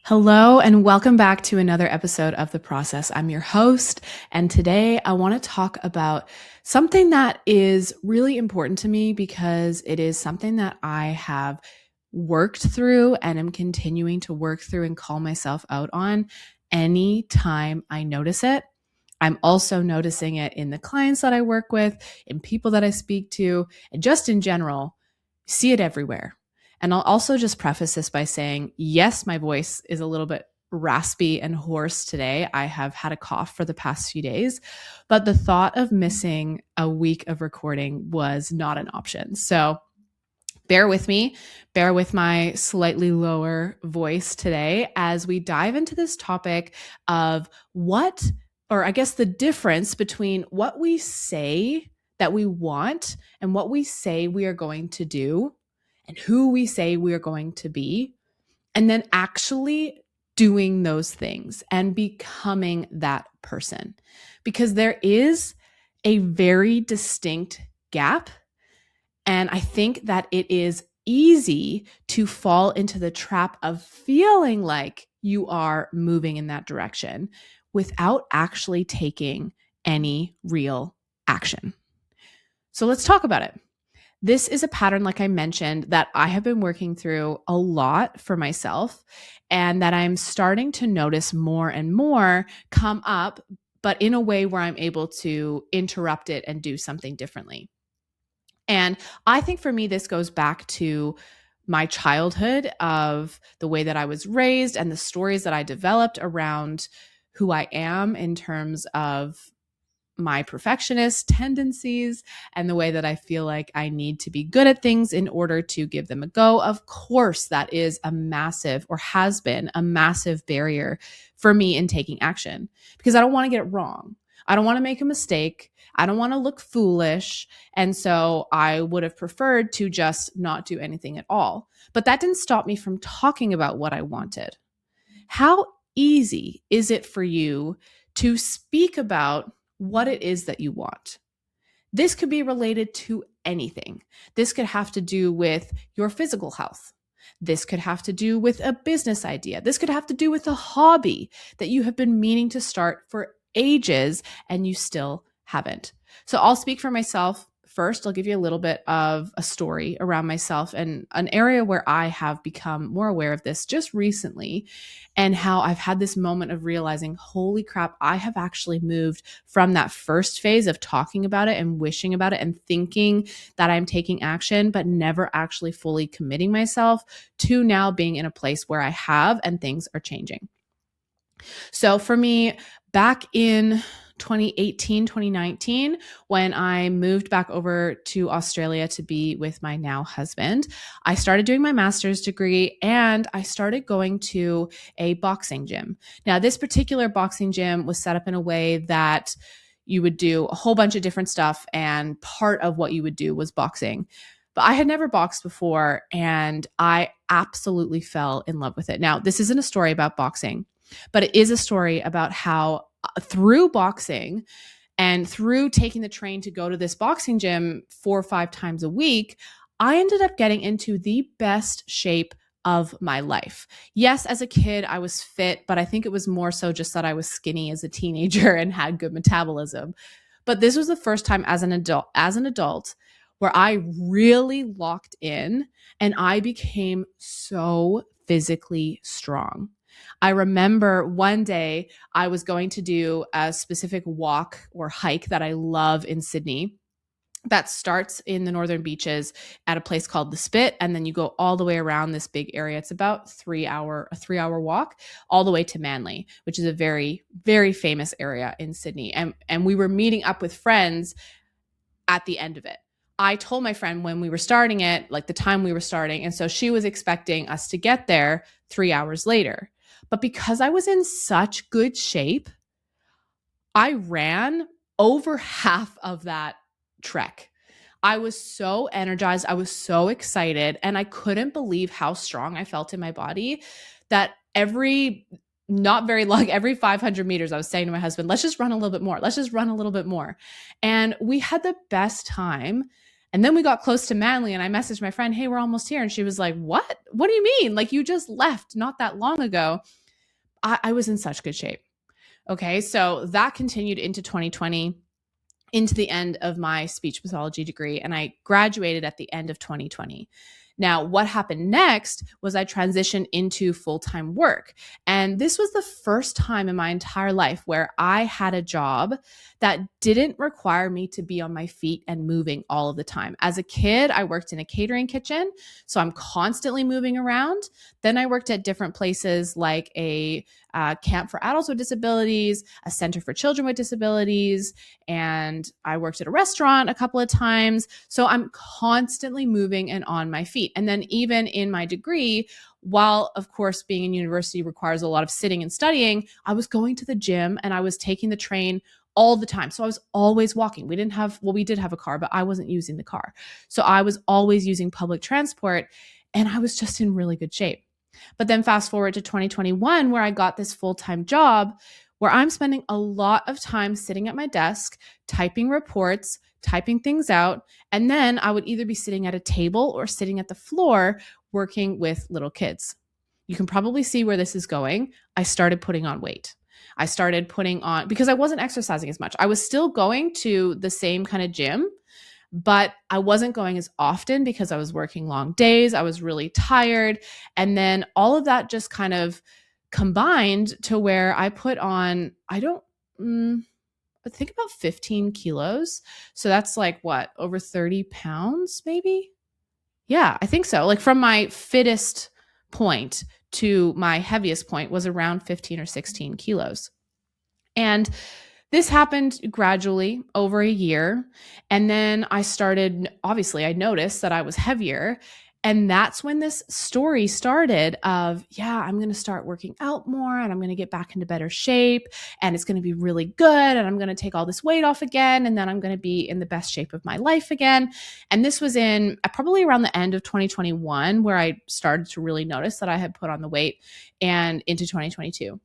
Hello, and welcome back to another episode of The Process. I'm your host, and today I want to talk about something that is really important to me because it is something that I have worked through and am continuing to work through and call myself out on anytime I notice it. I'm also noticing it in the clients that I work with, in people that I speak to, and just in general, see it everywhere. And I'll also just preface this by saying, yes, my voice is a little bit raspy and hoarse today. I have had a cough for the past few days, but the thought of missing a week of recording was not an option. So bear with me, bear with my slightly lower voice today as we dive into this topic of the difference between what we say that we want and what we say we are going to do and who we say we are going to be, and then actually doing those things and becoming that person. Because there is a very distinct gap. And I think that it is easy to fall into the trap of feeling like you are moving in that direction without actually taking any real action. So let's talk about it. This is a pattern, like I mentioned, that I have been working through a lot for myself and that I'm starting to notice more and more come up, but in a way where I'm able to interrupt it and do something differently. And I think for me, this goes back to my childhood of the way that I was raised and the stories that I developed around who I am in terms of my perfectionist tendencies and the way that I feel like I need to be good at things in order to give them a go. Of course, that is a massive, or has been a massive barrier for me in taking action because I don't want to get it wrong. I don't want to make a mistake. I don't want to look foolish. And so I would have preferred to just not do anything at all. But that didn't stop me from talking about what I wanted. How easy is it for you to speak about what it is that you want? This could be related to anything. This could have to do with your physical health. This could have to do with a business idea. This could have to do with a hobby that you have been meaning to start for ages and you still haven't. So I'll speak for myself. First, I'll give you a little bit of a story around myself and an area where I have become more aware of this just recently and how I've had this moment of realizing, holy crap, I have actually moved from that first phase of talking about it and wishing about it and thinking that I'm taking action, but never actually fully committing myself to now being in a place where I have and things are changing. So for me, back in 2018, 2019, when I moved back over to Australia to be with my now husband, I started doing my master's degree and I started going to a boxing gym. Now, this particular boxing gym was set up in a way that you would do a whole bunch of different stuff, and part of what you would do was boxing. But I had never boxed before and I absolutely fell in love with it. Now, this isn't a story about boxing, but it is a story about how through boxing and through taking the train to go to this boxing gym 4 or 5 times a week, I ended up getting into the best shape of my life. Yes, as a kid, I was fit, but I think it was more so just that I was skinny as a teenager and had good metabolism. But this was the first time as an adult where I really locked in and I became so physically strong. I remember one day I was going to do a specific walk or hike that I love in Sydney that starts in the northern beaches at a place called the Spit, and then you go all the way around this big area. It's about a 3-hour walk all the way to Manly, which is a very, very famous area in Sydney. And we were meeting up with friends at the end of it. I told my friend when we were starting it, like the time we were starting, and so she was expecting us to get there 3 hours later. But because I was in such good shape, I ran over half of that trek. I was so energized. I was so excited. And I couldn't believe how strong I felt in my body that not very long, every 500 meters, I was saying to my husband, let's just run a little bit more. Let's just run a little bit more. And we had the best time. And then we got close to Manly and I messaged my friend, hey, we're almost here. And she was like, what? What do you mean? Like, you just left not that long ago. I was in such good shape. Okay. So that continued into 2020, into the end of my speech pathology degree. And I graduated at the end of 2020. Now, what happened next was I transitioned into full-time work. And this was the first time in my entire life where I had a job that didn't require me to be on my feet and moving all of the time. As a kid, I worked in a catering kitchen, so I'm constantly moving around. Then I worked at different places like a camp for adults with disabilities, a center for children with disabilities, and I worked at a restaurant a couple of times. So I'm constantly moving and on my feet. And then even in my degree, while of course being in university requires a lot of sitting and studying, I was going to the gym and I was taking the train all the time. So I was always walking. We did have a car, but I wasn't using the car. So I was always using public transport and I was just in really good shape. But then fast forward to 2021, where I got this full-time job where I'm spending a lot of time sitting at my desk, typing reports, typing things out. And then I would either be sitting at a table or sitting at the floor working with little kids. You can probably see where this is going. I started putting on weight. I started putting on, because I wasn't exercising as much. I was still going to the same kind of gym, but I wasn't going as often because I was working long days. I was really tired. And then all of that just kind of combined to where I put on, I think about 15 kilos. So that's like what, over 30 pounds maybe? Yeah, I think so. Like from my fittest point to my heaviest point was around 15 or 16 kilos. And this happened gradually over a year. And then I noticed that I was heavier. And that's when this story started of, I'm going to start working out more and I'm going to get back into better shape and it's going to be really good. And I'm going to take all this weight off again. And then I'm going to be in the best shape of my life again. And this was in probably around the end of 2021 where I started to really notice that I had put on the weight, and into 2022.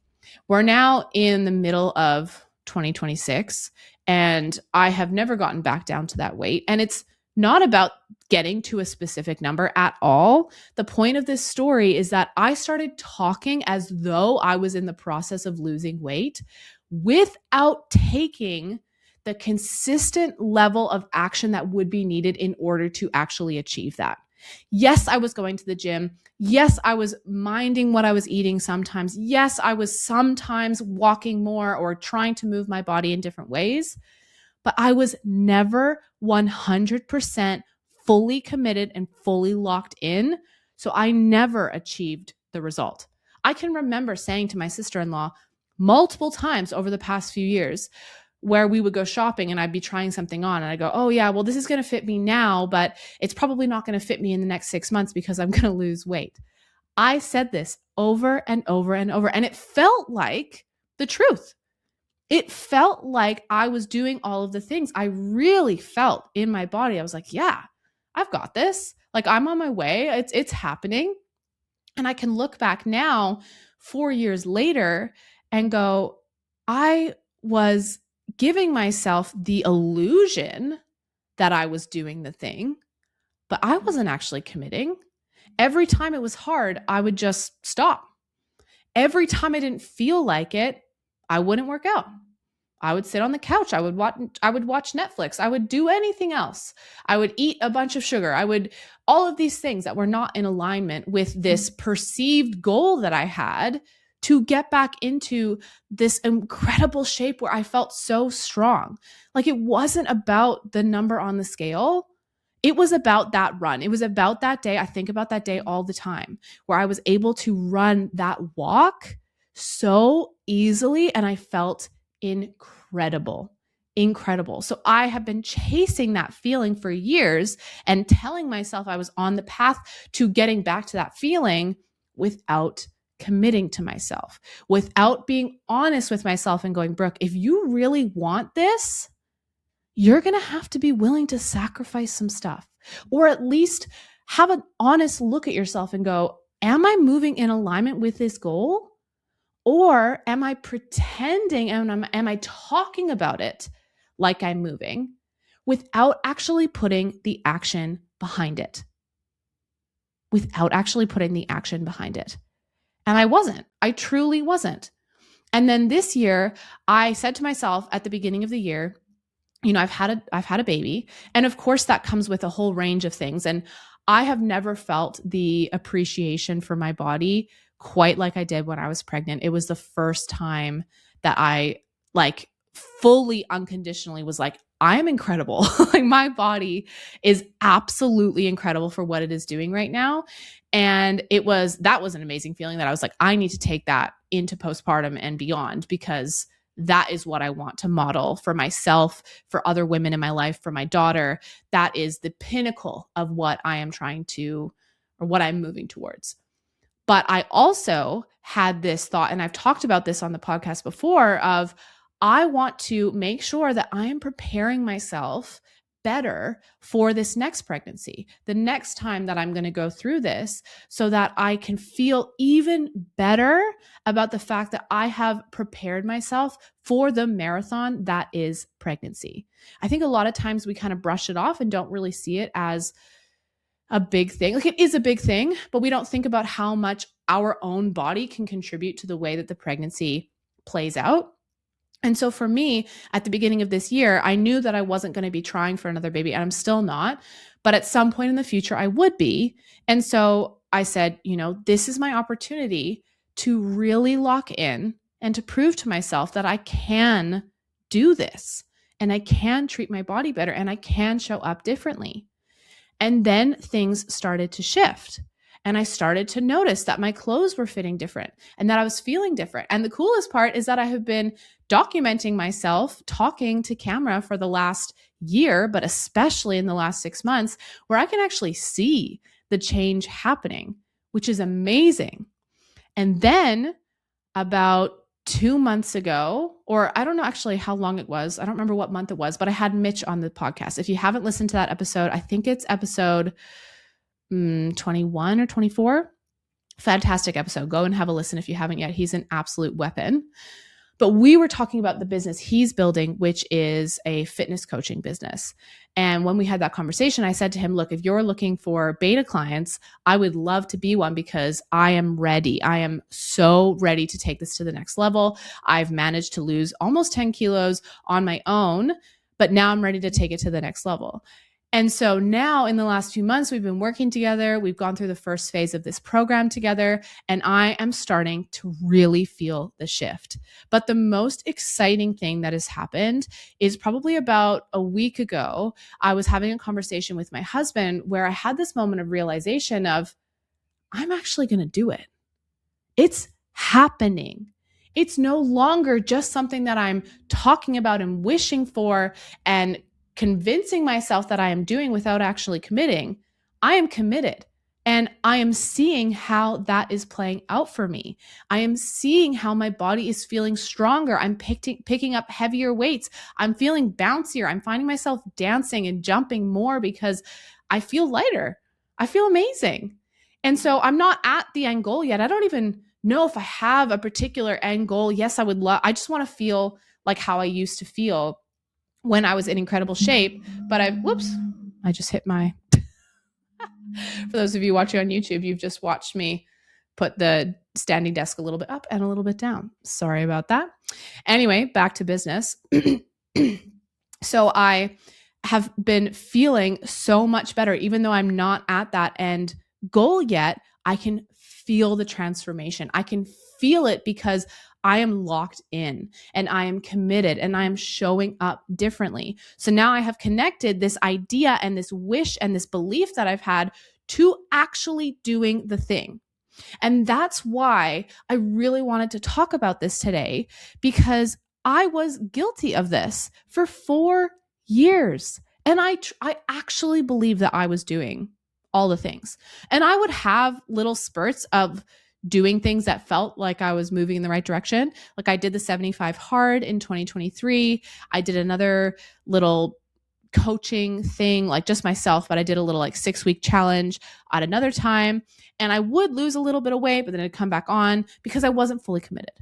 We're now in the middle of 2026 and I have never gotten back down to that weight. And it's not about getting to a specific number at all. The point of this story is that I started talking as though I was in the process of losing weight without taking the consistent level of action that would be needed in order to actually achieve that. Yes, I was going to the gym. Yes, I was minding what I was eating sometimes. Yes, I was sometimes walking more or trying to move my body in different ways. But I was never 100% fully committed and fully locked in. So I never achieved the result. I can remember saying to my sister-in-law multiple times over the past few years, where we would go shopping and I'd be trying something on and I go, oh yeah, well, this is going to fit me now, but it's probably not going to fit me in the next 6 months because I'm going to lose weight. I said this over and over and over, and it felt like the truth. It felt like I was doing all of the things. I really felt in my body. I was like, yeah, I've got this. Like, I'm on my way. It's happening. And I can look back now 4 years later and go, I was giving myself the illusion that I was doing the thing, but I wasn't actually committing. Every time it was hard, I would just stop. Every time I didn't feel like it, I wouldn't work out. I would sit on the couch. I would watch Netflix. I would do anything else. I would eat a bunch of sugar. All of these things that were not in alignment with this perceived goal that I had to get back into this incredible shape where I felt so strong. Like, it wasn't about the number on the scale. It was about that run. It was about that day. I think about that day all the time where I was able to run that walk so easily and I felt incredible. So I have been chasing that feeling for years and telling myself I was on the path to getting back to that feeling without committing to myself, without being honest with myself and going, Brooke, if you really want this, you're going to have to be willing to sacrifice some stuff, or at least have an honest look at yourself and go, am I moving in alignment with this goal? Or am I pretending and am I talking about it like I'm moving without actually putting the action behind it. Without actually putting the action behind it. And I wasn't. I truly wasn't. And then this year, I said to myself at the beginning of the year, I've had a baby, and of course that comes with a whole range of things. And I have never felt the appreciation for my body quite like I did when I was pregnant. It was the first time that I like fully unconditionally was like, I am incredible. Like my body is absolutely incredible for what it is doing right now. And that was an amazing feeling that I was like, I need to take that into postpartum and beyond, because that is what I want to model for myself, for other women in my life, for my daughter. That is the pinnacle of what I am trying to, or what I'm moving towards. But I also had this thought, and I've talked about this on the podcast before, of I want to make sure that I am preparing myself better for this next pregnancy, the next time that I'm going to go through this, so that I can feel even better about the fact that I have prepared myself for the marathon that is pregnancy. I think a lot of times we kind of brush it off and don't really see it as a big thing. Like, it is a big thing, but we don't think about how much our own body can contribute to the way that the pregnancy plays out. And so for me, at the beginning of this year, I knew that I wasn't going to be trying for another baby, and I'm still not, but at some point in the future, I would be. And so I said, this is my opportunity to really lock in and to prove to myself that I can do this, and I can treat my body better, and I can show up differently. And then things started to shift. And I started to notice that my clothes were fitting different and that I was feeling different. And the coolest part is that I have been documenting myself talking to camera for the last year, but especially in the last 6 months, where I can actually see the change happening, which is amazing. And then about 2 months ago, or I don't know actually how long it was, I don't remember what month it was, but I had Mitch on the podcast. If you haven't listened to that episode, I think it's episode 21 or 24. Fantastic episode. Go and have a listen if you haven't yet. He's an absolute weapon. But we were talking about the business he's building, which is a fitness coaching business. And when we had that conversation, I said to him, look, if you're looking for beta clients, I would love to be one, because I am ready. I am so ready to take this to the next level. I've managed to lose almost 10 kilos on my own, but now I'm ready to take it to the next level. And so now in the last few months, we've been working together. We've gone through the first phase of this program together, and I am starting to really feel the shift. But the most exciting thing that has happened is probably about a week ago, I was having a conversation with my husband where I had this moment of realization of, I'm actually going to do it. It's happening. It's no longer just something that I'm talking about and wishing for and convincing myself that I am doing without actually committing. I am committed, and I am seeing how that is playing out for me. I am seeing how my body is feeling stronger. I'm picking up heavier weights. I'm feeling bouncier. I'm finding myself dancing and jumping more because I feel lighter. I feel amazing. And so I'm not at the end goal yet. I don't even know if I have a particular end goal. Yes, I just want to feel like how I used to feel when I was in incredible shape. But I just hit my, for those of you watching on YouTube, you've just watched me put the standing desk a little bit up and a little bit down. Sorry about that. Anyway, back to business. So I have been feeling so much better, even though I'm not at that end goal yet. I can feel the transformation. I can feel it because I am locked in and I am committed and I am showing up differently. So now I have connected this idea and this wish and this belief that I've had to actually doing the thing. And that's why I really wanted to talk about this today, because I was guilty of this for 4 years. And I actually believe that I was doing all the things. And I would have little spurts of doing things that felt like I was moving in the right direction. Like I did the 75 hard in 2023. I did another little coaching thing, like just myself, but I did a little like 6-week challenge at another time. And I would lose a little bit of weight, but then it'd come back on because I wasn't fully committed.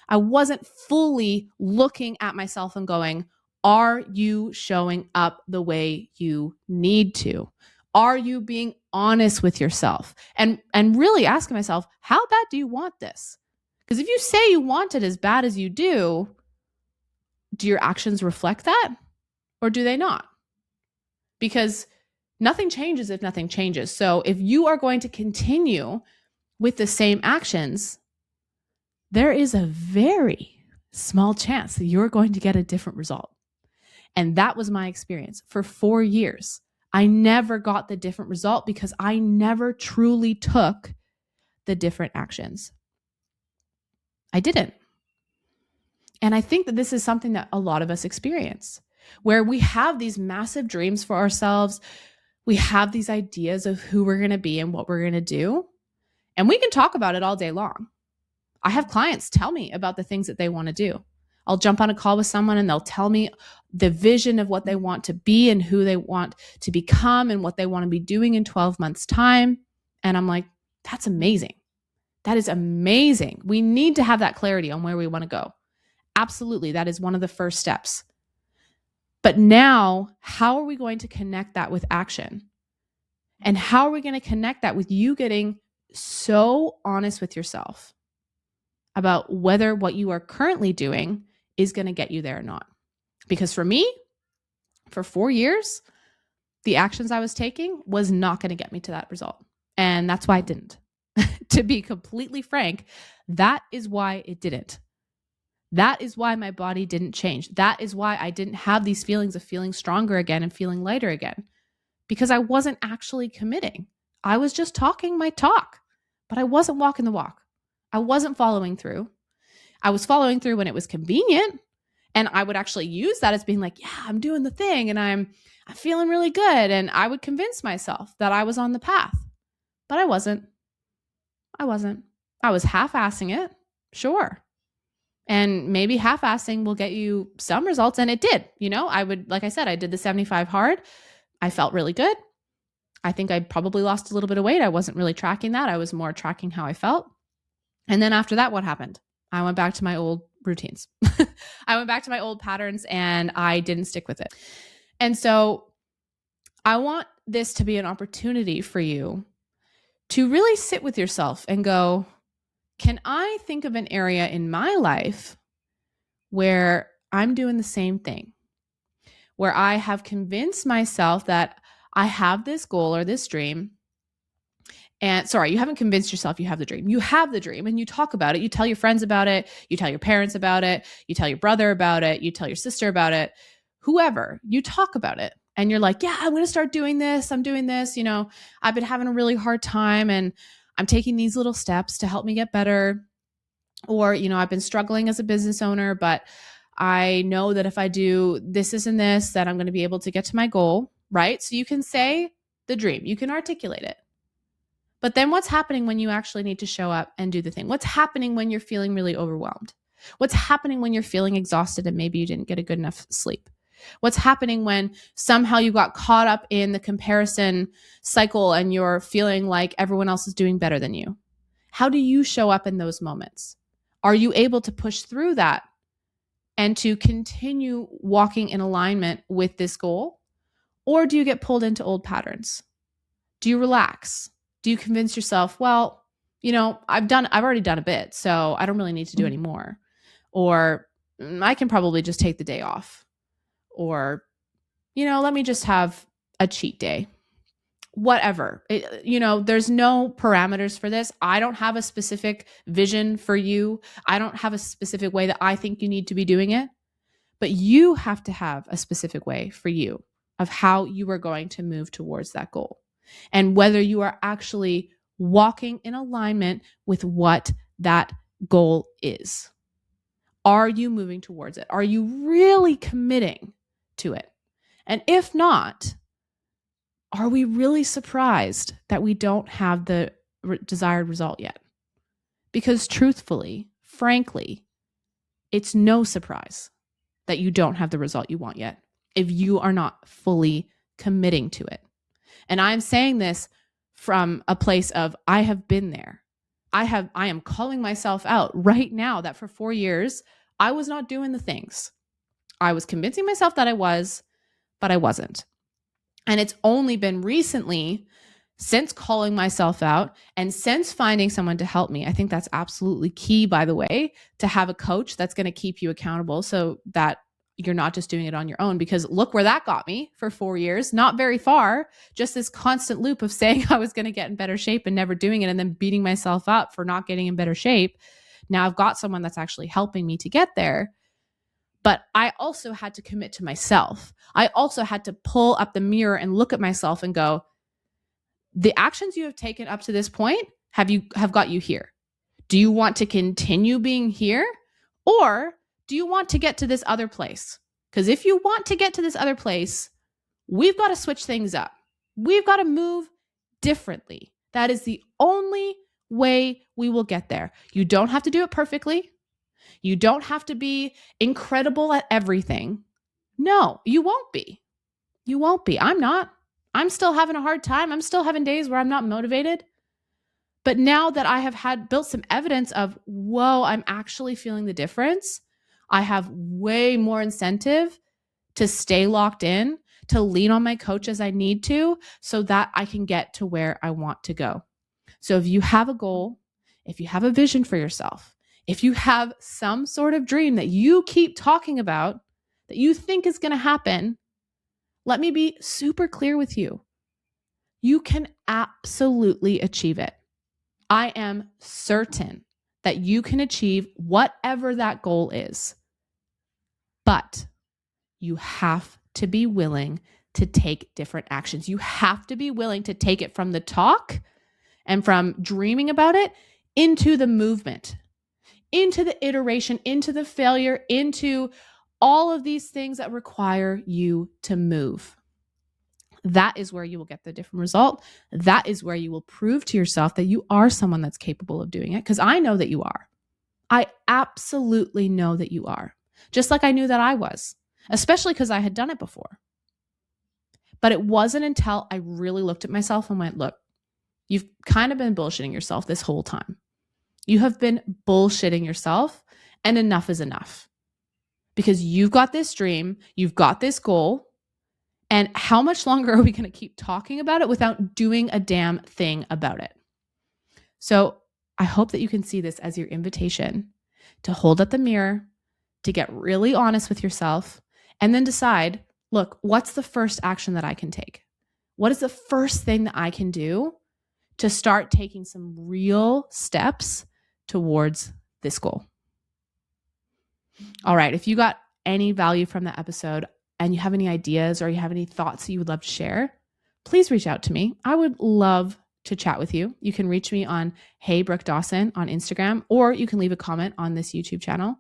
I wasn't fully looking at myself and going, Are you showing up the way you need to? Are you being honest with yourself? And really asking myself, how bad do you want this? Because if you say you want it as bad as you do your actions reflect that or do they not? Because nothing changes if nothing changes. So if you are going to continue with the same actions, there is a very small chance that you're going to get a different result. And that was my experience for 4 years. I never got the different result because I never truly took the different actions. I didn't. And I think that this is something that a lot of us experience, where we have these massive dreams for ourselves. We have these ideas of who we're going to be and what we're going to do. And we can talk about it all day long. I have clients tell me about the things that they want to do. I'll jump on a call with someone and they'll tell me the vision of what they want to be and who they want to become and what they want to be doing in 12 months' time. And I'm like, that's amazing. That is amazing. We need to have that clarity on where we want to go. Absolutely. That is one of the first steps. But now, how are we going to connect that with action? And how are we going to connect that with you getting so honest with yourself about whether what you are currently doing is going to get you there or not? Because for me, for 4 years, the actions I was taking was not going to get me to that result. And that's why it didn't. To be completely frank, that is why it didn't. That is why my body didn't change. That is why I didn't have these feelings of feeling stronger again and feeling lighter again, because I wasn't actually committing. I was just talking my talk, but I wasn't walking the walk. I wasn't following through. I was following through when it was convenient, and I would actually use that as being like, yeah, I'm doing the thing and I'm feeling really good. And I would convince myself that I was on the path, but I wasn't. I was half-assing it, sure. And maybe half-assing will get you some results. And it did, like I said, I did the 75 hard. I felt really good. I think I probably lost a little bit of weight. I wasn't really tracking that. I was more tracking how I felt. And then after that, what happened? I went back to my old routines. I went back to my old patterns and I didn't stick with it. And so I want this to be an opportunity for you to really sit with yourself and go, can I think of an area in my life where I'm doing the same thing, where I have convinced myself that I have this goal or this dream? And sorry, you haven't convinced yourself you have the dream. You have the dream and you talk about it. You tell your friends about it. You tell your parents about it. You tell your brother about it. You tell your sister about it. Whoever, you talk about it. And you're like, yeah, I'm going to start doing this. I'm doing this. I've been having a really hard time and I'm taking these little steps to help me get better. Or, I've been struggling as a business owner, but I know that if I do this and this, that I'm going to be able to get to my goal, right? So you can say the dream, you can articulate it. But then what's happening when you actually need to show up and do the thing? What's happening when you're feeling really overwhelmed? What's happening when you're feeling exhausted and maybe you didn't get a good enough sleep? What's happening when somehow you got caught up in the comparison cycle and you're feeling like everyone else is doing better than you? How do you show up in those moments? Are you able to push through that and to continue walking in alignment with this goal? Or do you get pulled into old patterns? Do you relax? Do you convince yourself, well, I've already done a bit, so I don't really need to do any more. Or I can probably just take the day off. Or, let me just have a cheat day. Whatever. There's no parameters for this. I don't have a specific vision for you. I don't have a specific way that I think you need to be doing it. But you have to have a specific way for you of how you are going to move towards that goal. And whether you are actually walking in alignment with what that goal is. Are you moving towards it? Are you really committing to it? And if not, are we really surprised that we don't have the desired result yet? Because truthfully, frankly, it's no surprise that you don't have the result you want yet if you are not fully committing to it. And I'm saying this from a place of I have been there. I am calling myself out right now that for 4 years, I was not doing the things. I was convincing myself that I was, but I wasn't. And it's only been recently, since calling myself out and since finding someone to help me. I think that's absolutely key, by the way, to have a coach that's going to keep you accountable so that you're not just doing it on your own. Because look where that got me for 4 years, not very far, just this constant loop of saying I was going to get in better shape and never doing it, and then beating myself up for not getting in better shape. Now I've got someone that's actually helping me to get there. But I also had to commit to myself. I also had to pull up the mirror and look at myself and go, the actions you have taken up to this point have got you here. Do you want to continue being here, or do you want to get to this other place? Because if you want to get to this other place, we've got to switch things up. We've got to move differently. That is the only way we will get there. You don't have to do it perfectly. You don't have to be incredible at everything. No, you won't be. You won't be. I'm not. I'm still having a hard time. I'm still having days where I'm not motivated. But now that I have built some evidence of, whoa, I'm actually feeling the difference, I have way more incentive to stay locked in, to lean on my coach as I need to, so that I can get to where I want to go. So if you have a goal, if you have a vision for yourself, if you have some sort of dream that you keep talking about that you think is going to happen, let me be super clear with you. You can absolutely achieve it. I am certain that you can achieve whatever that goal is. But you have to be willing to take different actions. You have to be willing to take it from the talk and from dreaming about it into the movement, into the iteration, into the failure, into all of these things that require you to move. That is where you will get the different result. That is where you will prove to yourself that you are someone that's capable of doing it. Because I know that you are. I absolutely know that you are. Just like I knew that I was, especially because I had done it before. But it wasn't until I really looked at myself and went, look, you've kind of been bullshitting yourself this whole time. You have been bullshitting yourself, and enough is enough. Because you've got this dream, you've got this goal, and how much longer are we going to keep talking about it without doing a damn thing about it? So I hope that you can see this as your invitation to hold up the mirror, to get really honest with yourself, and then decide, look, what's the first action that I can take? What is the first thing that I can do to start taking some real steps towards this goal? All right. If you got any value from that episode and you have any ideas or you have any thoughts that you would love to share, please reach out to me. I would love to chat with you. You can reach me on Hey Brooke Dawson on Instagram, or you can leave a comment on this YouTube channel.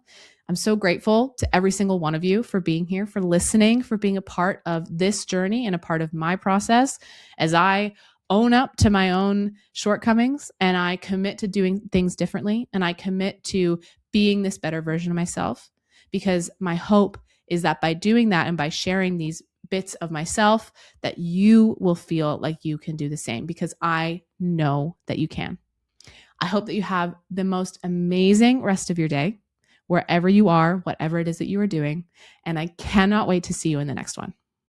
I'm so grateful to every single one of you for being here, for listening, for being a part of this journey and a part of my process as I own up to my own shortcomings and I commit to doing things differently, and I commit to being this better version of myself, because my hope is that by doing that and by sharing these bits of myself, that you will feel like you can do the same, because I know that you can. I hope that you have the most amazing rest of your day, wherever you are, whatever it is that you are doing. And I cannot wait to see you in the next one.